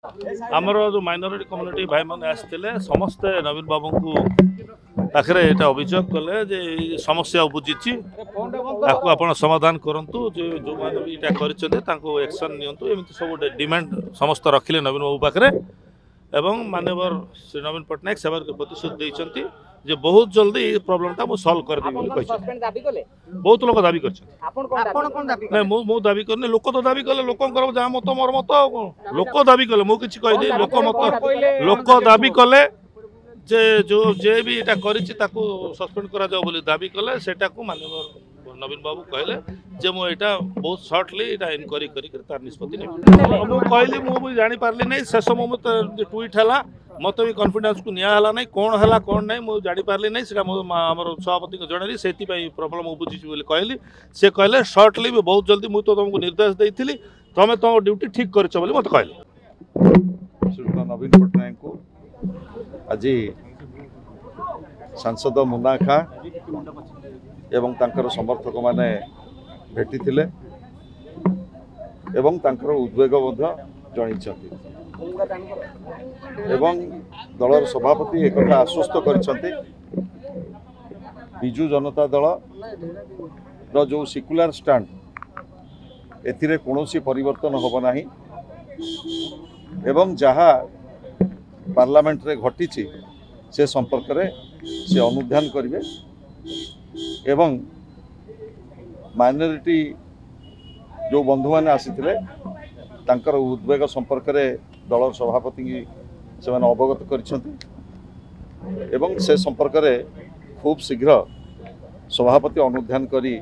आमर जो minority community भाई मैंने आसते समस्ते नवीन बाबू को पाखे यहाँ अभियोग कले जे समस्या बुझी आप समाधान करूँ जो मैंने भी यहाँ एक्शन नियंतु सब डिमांड समस्त रखिले नवीन बाबू पाखे एवं मानवर श्री नवीन पट्टनायक से प्रतिश्रुति देते जे बहुत जल्दी ये प्रोब्लेमटा मु सॉल्व कर देबी बहुत लोग दाबी कर दाबी करने लोक तो दाबी कले लोक जहाँ मत मोर मत लोक दाबी कले मु किछि कहली लोक मत लोक दाबी कले जे जो जे भी एटा करिछि ताकू सस्पेंड करा जाओ बोली दाबी कले सेटा को माननीय नवीन बाबू कहले जे मु एटा बहुत शॉर्टली एटा इनक्वारी करी तार निष्पत्ति नै मु कहली मु भी जानि पारली नै शेष मोमेंट ट्वीट हला मत भी कॉन्फिडेंस को निया हला नै कोन हला कोन नै मु जानि पारली नै सेटा हमर सभापति को जणली सेति पई प्रॉब्लम बुझी बोली कहली से कहले शॉर्टली भी बहुत जल्दी मु तो तुमको निर्देश देइथिली तमे तो ड्यूटी ठीक करछ बोली मत कहले श्री नवीन पट्टनायक को आज सांसद मुन्ना खा एवं तांकर समर्थक माने भेटी थिले एवं तांकर उद्वेग जन एवं दलर सभापति एक आश्वस्त कर बिजु जनता दल रो जो सेक्युलर स्टैंड एथिरे कोनोसी परिवर्तन होब नाही एवं जहाँ पार्लियामेंट रे घटी से संपर्क रे से अनुध्यान करिवे एवं माइनॉरिटी जो बंधु मैंने आसीथिले तांकर उद्वेग संपर्क रे दलर सभापति की से अवगत करिसेंति एवं से संपर्क रे खूब शीघ्र सभापति अनुध्यान करी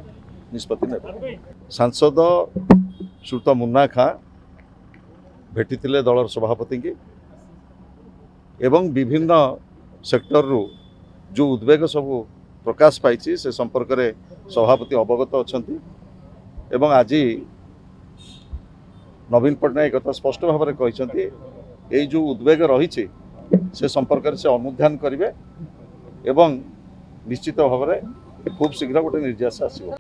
निष्पत्ति ने सांसद श्रुत मुन्ना खा भेटी थिले दलर सभापति की एवं विभिन्न सेक्टर रु जो उद्वेग सब प्रकाश पाई से संपर्क रे सभापति अवगत अछंती एवं आज नवीन पट्टनायक कथा स्पष्ट भाव में कहते ये जो उद्वेग रही से संपर्क से अनुध्यान करेंगे एवं निश्चित भाव में खूब शीघ्र गोटे निर्देश आसो।